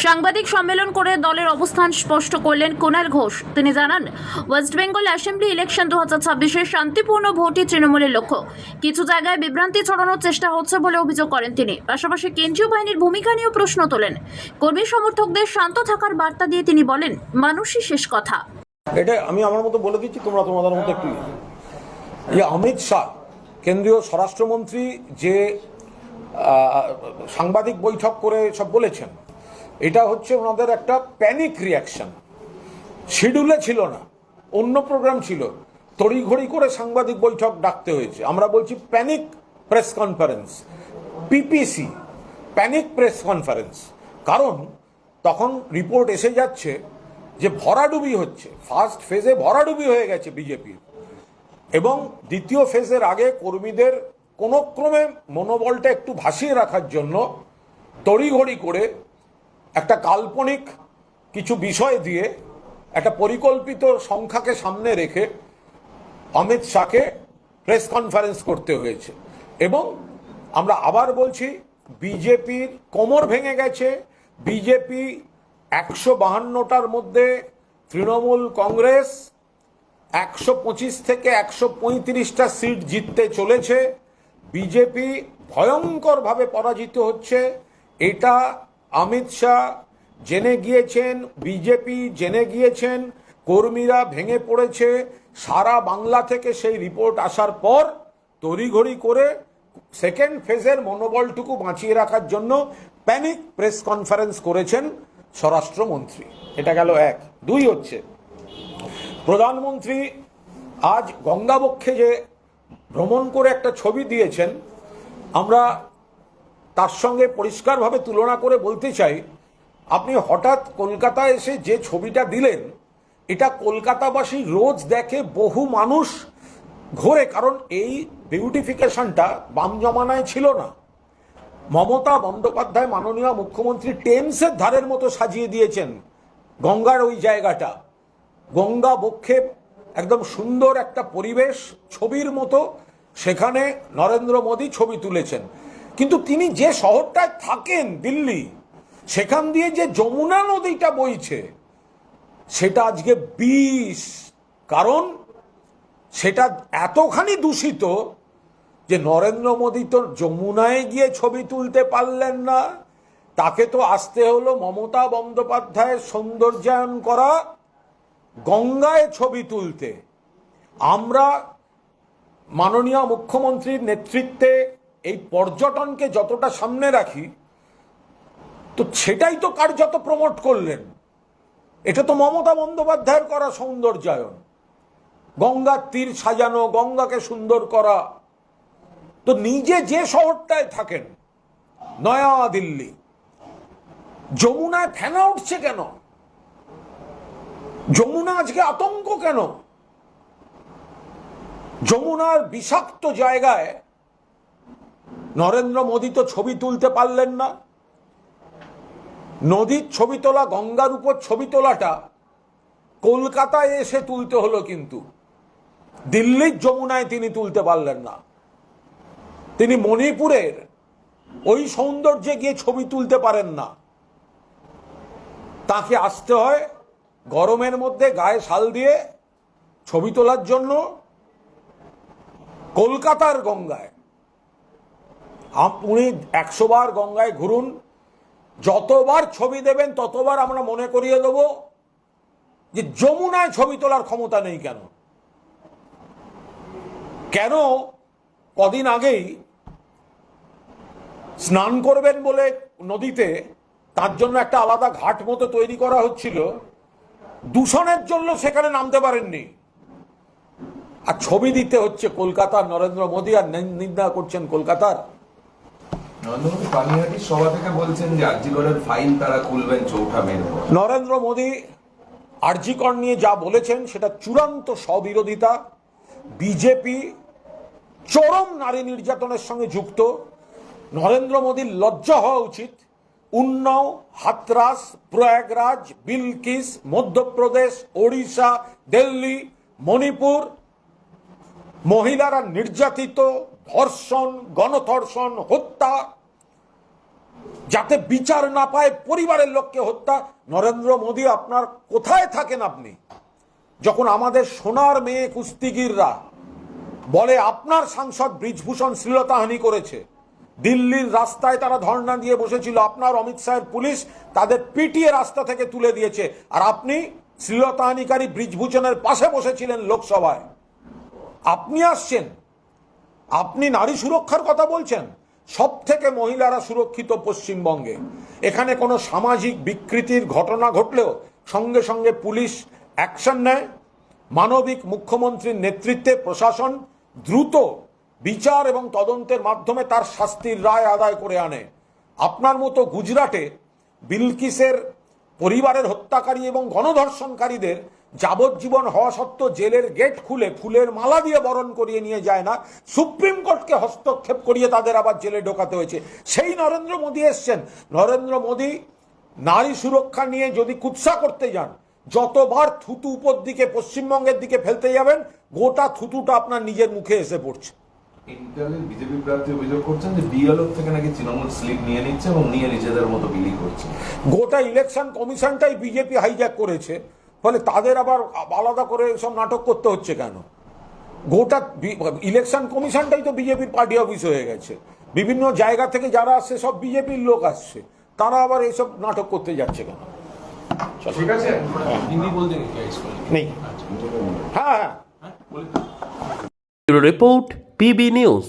সাংবাদিক সম্মেলন করে দলের অবস্থান স্পষ্ট করলেন কুণাল ঘোষ। তিনি জানান, ওয়েস্ট বেঙ্গল অ্যাসেম্বলি ইলেকশন 2026-এর শান্তিপূর্ণ ভোটই তৃণমূলের লক্ষ্য। কিছু জায়গায় বিভ্রান্তি ছড়ানোর চেষ্টা হচ্ছে বলে অভিযোগ করেন তিনি। পাশাপাশি কেন্দ্রীয় বাহিনীর ভূমিকা নিয়েও প্রশ্ন তোলেন। কর্মী সমর্থকদের শান্ত থাকার বার্তা দিয়ে তিনি বলেন, মানুষই শেষ কথা। এটা আমি আমার মতো বলে দিচ্ছি, তোমরা তোমাদের মতো একটু অমিত শাহ কেন্দ্রীয় স্বরাষ্ট্রমন্ত্রী যে সাংবাদিক বৈঠক করে সব বলেছেন, এটা হচ্ছে ওনাদের একটা প্যানিক রিয়াকশন। শিডিউলে ছিল না, অন্য প্রোগ্রাম ছিল, তড়িঘড়ি করে সাংবাদিক বৈঠক ডাকতে হয়েছে। আমরা বলছি panic press conference, PPC, panic press conference. কারণ তখন রিপোর্ট এসে যাচ্ছে যে ভরাডুবি হচ্ছে, ফার্স্ট ফেজে ভরাডুবি হয়ে গেছে বিজেপির, এবং দ্বিতীয় ফেজের আগে কর্মীদের কোনো ক্রমে মনোবলটা একটু ভাসিয়ে রাখার জন্য তড়িঘড়ি করে একটা কাল্পনিক কিছু বিষয় দিয়ে একটা পরিকল্পিত সংখ্যাকে সামনে রেখে অমিত শাহকে প্রেস কনফারেন্স করতে হয়েছে। এবং আমরা আবার বলছি, বিজেপির কোমর ভেঙে গেছে। বিজেপি 152টার মধ্যে তৃণমূল কংগ্রেস 125 থেকে 135টা সিট জিততে চলেছে। বিজেপি ভয়ঙ্করভাবে পরাজিত হচ্ছে। এটা অমিত শাহ জেনে গিয়েছেন, বিজেপি জেনে গিয়েছেন, কর্মীরা ভেঙে পড়েছে। সারা বাংলা থেকে সেই রিপোর্ট আসার পর তড়িঘড়ি করে সেকেন্ড ফেজের মনোবলটুকু বাঁচিয়ে রাখার জন্য প্যানিক প্রেস কনফারেন্স করেছেন স্বরাষ্ট্রমন্ত্রী। এটা গেল এক। দুই হচ্ছে, প্রধানমন্ত্রী আজ গঙ্গাবক্ষে যে ভ্রমণ করে একটা ছবি দিয়েছেন, আমরা তার সঙ্গে পরিষ্কারভাবে তুলনা করে বলতে চাই, আপনি হঠাৎ কলকাতায় এসে যে ছবিটা দিলেন, এটা কলকাতাবাসী রোজ দেখে, বহু মানুষ ঘোরে। কারণ এই বিউটিফিকেশনটা বাম জমানায় ছিল না। মমতা বন্দ্যোপাধ্যায় মাননীয় মুখ্যমন্ত্রী টেমসের ধারের মতো সাজিয়ে দিয়েছেন গঙ্গার ওই জায়গাটা। গঙ্গা বক্ষে একদম সুন্দর একটা পরিবেশ, ছবির মতো। সেখানে নরেন্দ্র মোদী ছবি তুলেছেন। কিন্তু তিনি যে শহরটায় থাকেন, দিল্লি, সেখান দিয়ে যে যমুনা নদীটা বইছে, সেটা আজকে বিষ। কারণ সেটা এতখানি দূষিত যে নরেন্দ্র মোদী তো যমুনায় গিয়ে ছবি তুলতে পারলেন না, তাকে তো আসতে হলো মমতা বন্দ্যোপাধ্যায়ের সৌন্দর্যায়ন করা গঙ্গায় ছবি তুলতে। আমরা মাননীয় মুখ্যমন্ত্রীর নেতৃত্বে এই পর্যটনকে যতটা সামনে রাখি, তো সেটাই তো কার্যত প্রমোট করলেন। এটা তো মমতা বন্দ্যোপাধ্যায়ের করা সৌন্দর্যায়ন, গঙ্গার তীর সাজানো, গঙ্গাকে সুন্দর করা। তো নিজে যে শহরটায় থাকেন, নয়া দিল্লি, যমুনায় ফেনা উঠছে কেন? যমুনা আজকে আতঙ্ক কেন? যমুনার বিষাক্ত জায়গায় নরেন্দ্র মোদী তো ছবি তুলতে পারলেন না। নদীর ছবি তোলা, গঙ্গার উপর ছবি তোলাটা কলকাতায় এসে তুলতে হলো, কিন্তু দিল্লির যমুনায় তিনি তুলতে পারলেন না। তিনি মণিপুরের ওই সৌন্দর্যে গিয়ে ছবি তুলতে পারেন না। তাকে আসতে হয় গরমের মধ্যে গায়ে শাল দিয়ে ছবি তোলার জন্য কলকাতার গঙ্গায়। আপনি 100 বার গঙ্গায় ঘুরুন, যতবার ছবি দেবেন ততবার আমরা মনে করিয়ে দেব যে যমুনায় ছবি তোলার ক্ষমতা নেই কেন। কেন কদিন আগেই স্নান করবেন বলে নদীতে, তার জন্য একটা আলাদা ঘাট মতো তৈরি করা হচ্ছিল, দূষণের জন্য সেখানে নামতে পারেননি, আর ছবি দিতে হচ্ছে কলকাতার নরেন্দ্র মোদী, আর নিন্দা করছেন কলকাতার। নরেন্দ্র মোদী আরজিকর নিয়ে যা বলেছেন সেটা চূড়ান্ত স্ববিরোধিতা। বিজেপি চরম নারী নির্যাতনের সঙ্গে যুক্ত। নরেন্দ্র মোদীর লজ্জা হওয়া উচিত। উন্নাও, হাতরাস, প্রয়াগরাজ, বিলকিস, মধ্যপ্রদেশ, ওড়িশা, দিল্লি, মণিপুর, মহিলারা নির্যাতিত, ধর্ষণ, গণধর্ষণ, হত্যা, যাতে বিচার না পায় পরিবারের লোককে হত্যা। নরেন্দ্র মোদী, আপনার কোথায় থাকেন আপনি, যখন আমাদের সোনার মেয়ে কুস্তিগিররা বলে আপনার সাংসদ ব্রিজভূষণ শ্লীলতাহানি করেছে, দিল্লির রাস্তায় তারা ধর্ণা দিয়ে বসেছিল, আপনার অমিত শাহের পুলিশ তাদের পিটিয়ে রাস্তা থেকে তুলে দিয়েছে, আর আপনি শ্লীলতাহানিকারী ব্রিজভূষণের পাশে বসেছিলেন লোকসভায়। আপনি আসছেন, আপনি নারী সুরক্ষার কথা বলছেন। সব থেকে মহিলারা সুরক্ষিত পশ্চিমবঙ্গে। এখানে কোনো সামাজিক বিকৃতির ঘটনা ঘটলেও সঙ্গে সঙ্গে পুলিশ অ্যাকশন নেয়। মানবিক মুখ্যমন্ত্রীর নেতৃত্বে প্রশাসন দ্রুত বিচার এবং তদন্তের মাধ্যমে তার শাস্তির রায় আদায় করে আনে। আপনার মতো গুজরাটে বিলকিসের পরিবারের হত্যাকারী এবং গণধর্ষণকারীদের যাবজ্জীবন হওয়া সত্ত্বেও জেলের গেট খুলে ফুলের মালা দিয়ে বরণ করিয়ে নিয়ে যায় না, সুপ্রিম কোর্টকে হস্তক্ষেপ করিয়ে তাদের আবার জেলে ঢোকাতে হয়েছে। সেই নরেন্দ্র মোদী এসছেন। নরেন্দ্র মোদী নারী সুরক্ষা নিয়ে যদি কুৎসা করতে যান, যতবার থুতু উপর দিকে পশ্চিমবঙ্গের দিকে ফেলতে যাবেন, গোটা থুতুটা আপনার নিজের মুখে এসে পড়ছে। ইন্টারনেট বিজেপি প্রার্থী অভিযোগ করছেন যে বিএলও থেকে নাকি তৃণমূল স্লিপ নিয়ে নিচ্ছে এবং নিয়ে নিজেদের মতো বিলি করছে। গোটা ইলেকশন কমিশনটাই বিজেপি হাইজ্যাক করেছে, ফলে তাদের আবার আলাদা করে সব নাটক করতে হচ্ছে কেন? গোটা ইলেকশন কমিশনটাই তো বিজেপির পার্টি অফিস হয়ে গেছে। বিভিন্ন জায়গা থেকে যারা আসছে সব বিজেপির লোক আসছে, তারা আবার এইসব নাটক করতে যাচ্ছে কেন? ঠিক আছে, हिंदी बोल देंगे क्या इसको? নেই। হ্যাঁ হ্যাঁ, हाँ, बोले রিপোর্ট পিবি নিউজ।